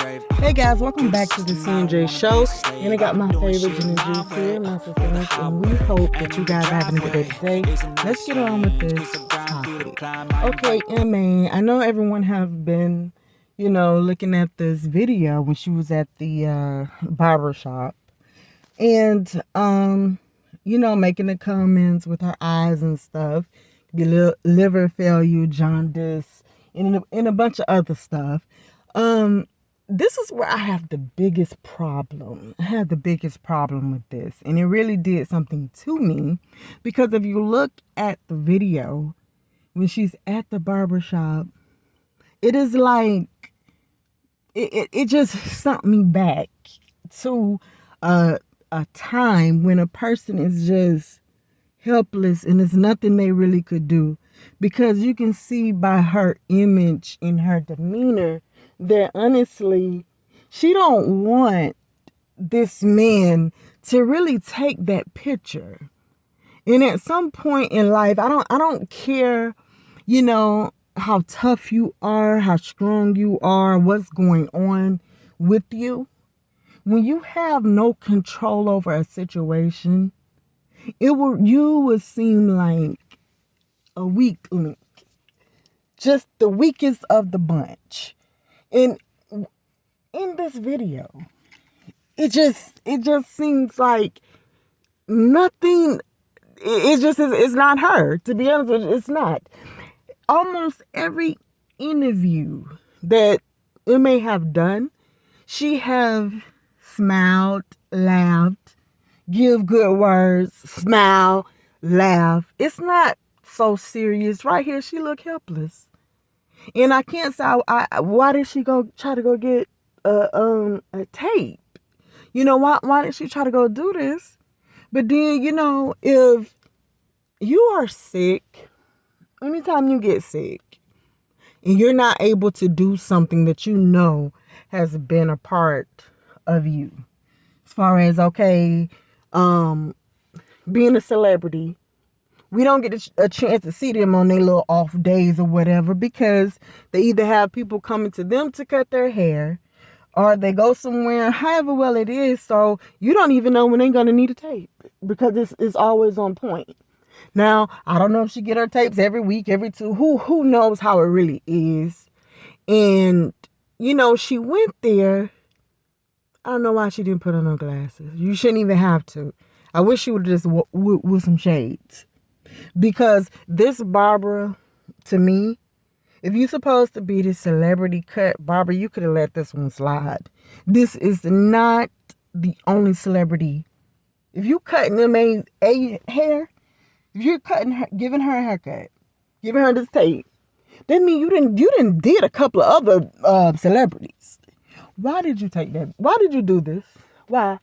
Hey guys, welcome back to the CNJ show. And I got my favorite gin and juice here, my sister Nick, and we hope that you guys are having a good day today. Let's get on with this topic. Okay, MA, I know everyone have been, looking at this video when she was at the barber shop. And, making the comments with her eyes and stuff. The liver failure, jaundice, and a bunch of other stuff. This is where I have the biggest problem. I had the biggest problem with this. And it really did something to me. Because if you look at the video, when she's at the barbershop, it is like, it just sent me back to a time when a person is just helpless and there's nothing they really could do. Because you can see by her image and her demeanor that honestly, she don't want this man to really take that picture. And at some point in life, I don't care, how tough you are, how strong you are, what's going on with you. When you have no control over a situation, you would seem like a weak link, just the weakest of the bunch. And in this video, it just seems like nothing. It's not her. To be honest with you, it's not. Almost every interview that it may have done, she have smiled, laughed, give good words, smile, laugh. It's not so serious. Right here, she look helpless. And I can't say why did she try to go get a tape? Why did she try to go do this? But then, if you are sick, anytime you get sick and you're not able to do something that has been a part of you, as far as being a celebrity, we don't get a chance to see them on their little off days or whatever because they either have people coming to them to cut their hair or they go somewhere, however well it is. So you don't even know when they're going to need a tape because it's always on point. Now, I don't know if she get her tapes every week, every two. Who knows how it really is. And, she went there. I don't know why she didn't put on her glasses. You shouldn't even have to. I wish she would just with some shades. Because this barber, to me, if you're supposed to be the celebrity cut barber, you could have let this one slide. This is not the only celebrity. If you cutting them a hair, if you're giving her a haircut, giving her this tape, that means you didn't did a couple of other celebrities. Why did you take that? Why did you do this? Why?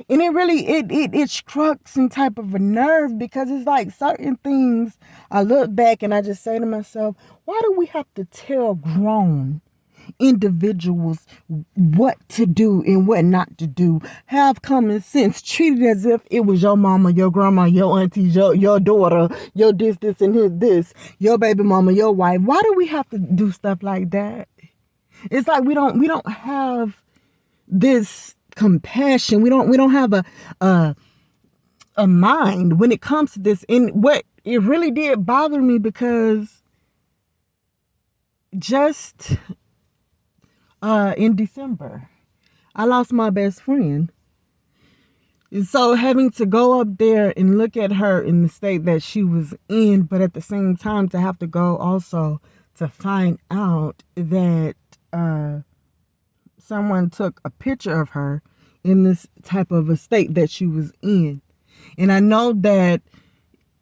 And it really, it struck some type of a nerve because it's like certain things I look back and I just say to myself, why do we have to tell grown individuals what to do and what not to do? Have common sense, treat it as if it was your mama, your grandma, your auntie, your daughter, your this and his this, your baby mama, your wife. Why do we have to do stuff like that? It's like we don't have this compassion. We don't have a mind when it comes to this. And what it really did bother me because just in December I lost my best friend. And so having to go up there and look at her in the state that she was in, but at the same time to have to go also to find out that someone took a picture of her in this type of a state that she was in. And I know that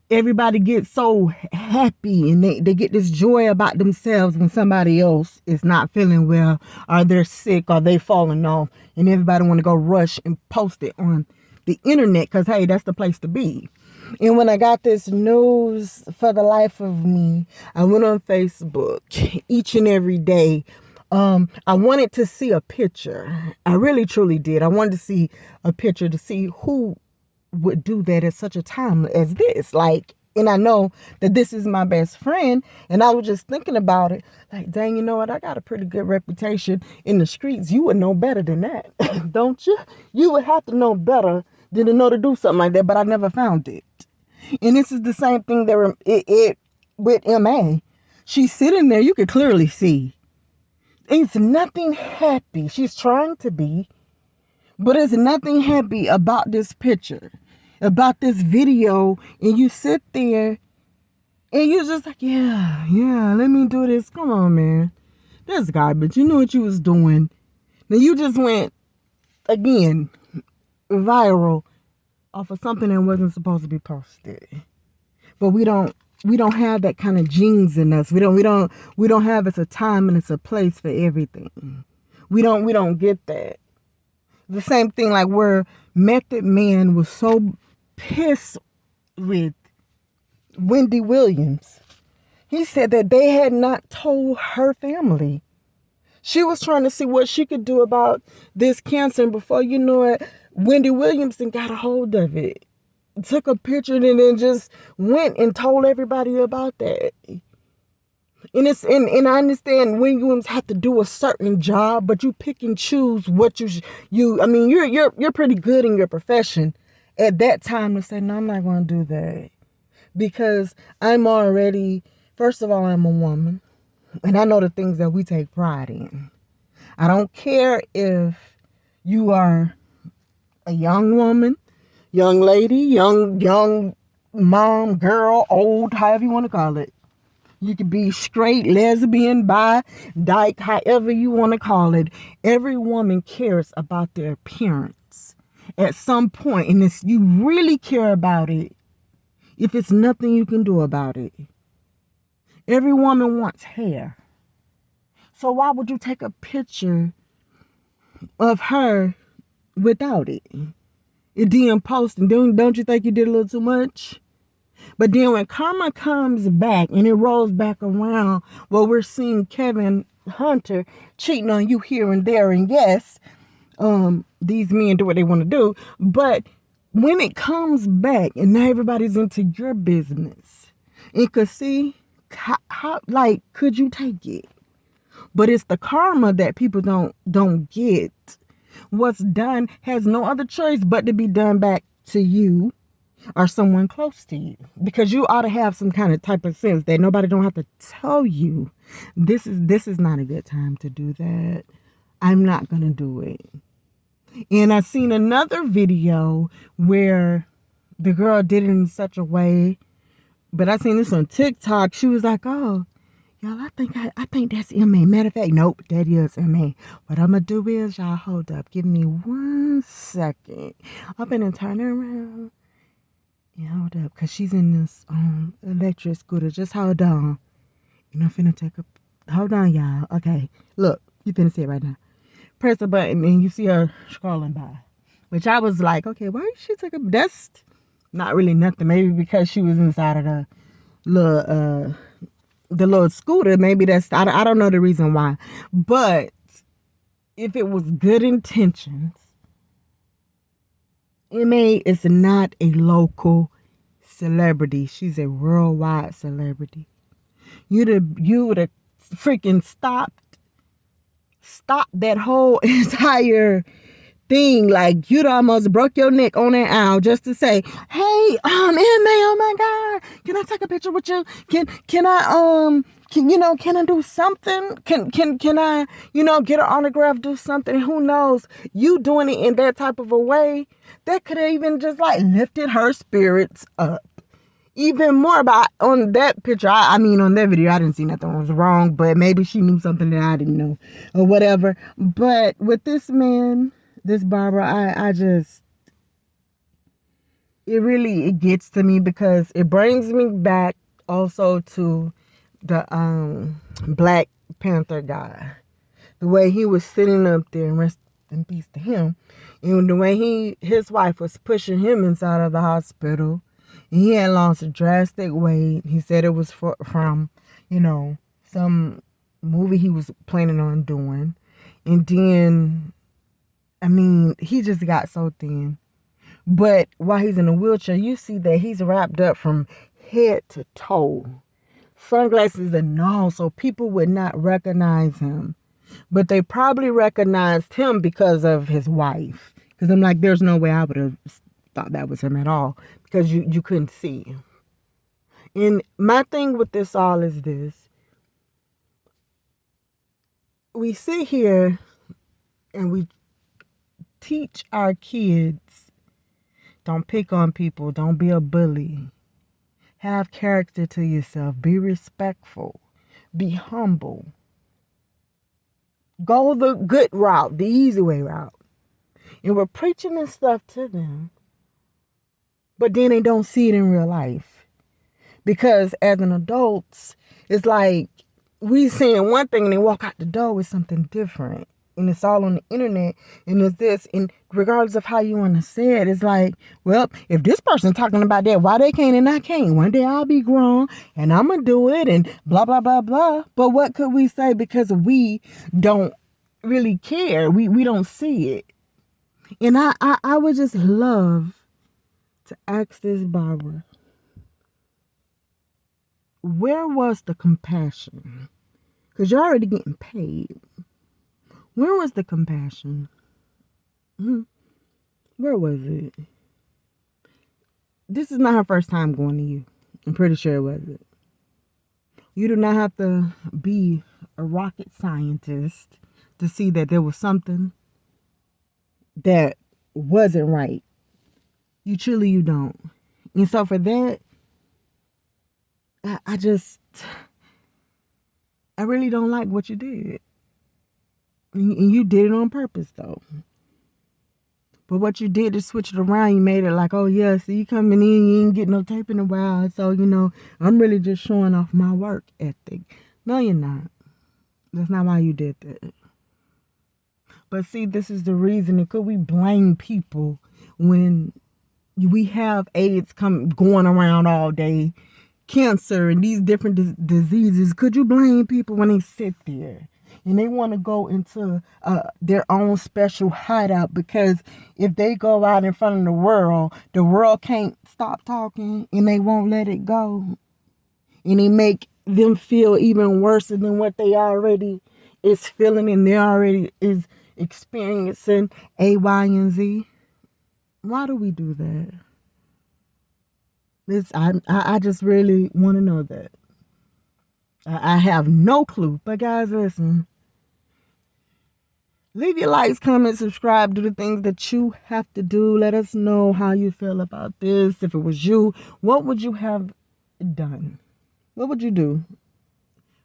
everybody gets so happy and they get this joy about themselves when somebody else is not feeling well or they're sick or they falling off, and everybody want to go rush and post it on the internet because, hey, that's the place to be. And when I got this news, for the life of me, I went on Facebook each and every day. I wanted to see a picture. I really, truly did. I wanted to see a picture to see who would do that at such a time as this. Like, And I know that this is my best friend. And I was just thinking about it. Like, dang, you know what? I got a pretty good reputation in the streets. You would know better than that, don't you? You would have to know better than to know to do something like that. But I never found it. And this is the same thing that it with MA. She's sitting there. You could clearly see. It's nothing happy. She's trying to be. But it's nothing happy about this picture, about this video, and you sit there and you're just like, yeah, let me do this. Come on, man. That's garbage. You knew what you was doing. Now you just went, again, viral off of something that wasn't supposed to be posted. But we don't have that kind of genes in us. We don't have it's a time and it's a place for everything. We don't get that. The same thing like where Method Man was so pissed with Wendy Williams. He said that they had not told her family. She was trying to see what she could do about this cancer. And before you know it, Wendy Williamson got a hold of it. Took a picture and then just went and told everybody about that. And I understand Wendy Williams have to do a certain job, but you pick and choose what you're pretty good in your profession at that time to say, no, I'm not going to do that. Because first of all, I'm a woman. And I know the things that we take pride in. I don't care if you are a young woman, young lady, young mom, girl, old, however you want to call it. You could be straight, lesbian, bi, dyke, however you want to call it. Every woman cares about their appearance at some point. And if you really care about it, if it's nothing you can do about it. Every woman wants hair. So why would you take a picture of her without it? It didn't post. And don't you think you did a little too much? But then when karma comes back and it rolls back around, well, we're seeing Kevin Hunter cheating on you here and there. And yes, these men do what they want to do. But when it comes back and now everybody's into your business, and could see how could you take it? But it's the karma that people don't get. What's done has no other choice but to be done back to you or someone close to you, because you ought to have some kind of type of sense that nobody don't have to tell you this is not a good time to do that. I'm not gonna do it. And I seen another video where the girl did it in such a way, but I seen this on TikTok. She was like, oh, y'all, I think that's MA. Matter of fact, nope, that is MA. What I'm gonna do is, y'all, hold up, give me 1 second. I'm gonna turn her around. Yeah, hold up, because she's in this electric scooter. Just hold on. And I'm finna hold on, y'all. Okay, look, you finna see it right now. Press the button and you see her scrolling by. Which I was like, okay, why did she take that's not really nothing. Maybe because she was inside of the little scooter. Maybe I don't know the reason why. But if it was good intentions, MA is not a local celebrity. She's a worldwide celebrity. You would have freaking stopped that whole entire thing. like you'd almost broke your neck on that aisle just to say, hey, MA, oh my God, can I take a picture with you? Can I do something? Can I, get an autograph, do something? Who knows? You doing it in that type of a way, that could have even just like lifted her spirits up even more. But on that picture, on that video, I didn't see nothing was wrong, but maybe she knew something that I didn't know or whatever. But with this man, this Barber, it gets to me, because it brings me back also to the Black Panther guy. The way he was sitting up there, and rest in peace to him, and the way his wife was pushing him inside of the hospital, and he had lost a drastic weight. He said it was from some movie he was planning on doing. And then he just got so thin. But while he's in a wheelchair, you see that he's wrapped up from head to toe, sunglasses and all, so people would not recognize him. But they probably recognized him because of his wife. Because I'm like, there's no way I would have thought that was him at all, because you couldn't see. And my thing with this all is this. We sit here and we teach our kids, don't pick on people, don't be a bully, have character to yourself, be respectful, be humble, go the good route, the easy way route. And we're preaching this stuff to them, but then they don't see it in real life. Because as an adult, it's like we saying one thing and they walk out the door with something different. And it's all on the internet, and it's this, and regardless of how you want to say it, it's like, well, if this person's talking about that, why they can't and I can't? One day I'll be grown and I'm gonna do it, and blah blah blah blah. But what could we say? Because we don't really care, we don't see it. And I would just love to ask this barber, where was the compassion? Because you're already getting paid. Where was the compassion? Where was it? This is not her first time going to you. I'm pretty sure it wasn't. You do not have to be a rocket scientist to see that there was something that wasn't right. You don't. And so for that, I really don't like what you did. And you did it on purpose, though. But what you did is switch it around. You made it like, oh, yeah, see, you coming in, you ain't getting no tape in a while. So, I'm really just showing off my work ethic. No, you're not. That's not why you did that. But see, this is the reason. Could we blame people when we have AIDS going around all day, cancer and these different diseases? Could you blame people when they sit there and they want to go into their own special hideout? Because if they go out in front of the world can't stop talking and they won't let it go. And they make them feel even worse than what they already is feeling, and they already is experiencing A, Y, and Z. Why do we do that? I just really want to know that. I have no clue. But guys, listen. Leave your likes, comments, subscribe, do the things that you have to do. Let us know how you feel about this. If it was you, what would you have done? What would you do?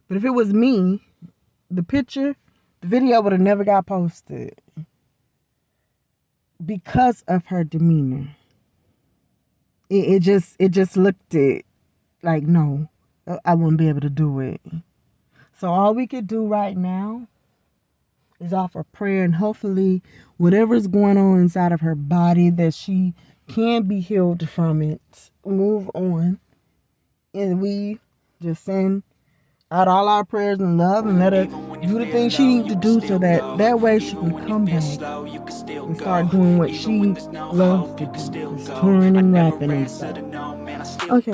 But if it was me, the video would have never got posted because of her demeanor. It just looked like, no, I wouldn't be able to do it. So all we could do right now is offer prayer, and hopefully whatever's going on inside of her body, that she can be healed from it, move on. And we just send out all our prayers and love, and let her do the things she needs to do, so that way she can come back and start doing what she loves to do, touring and rapping and stuff. Okay.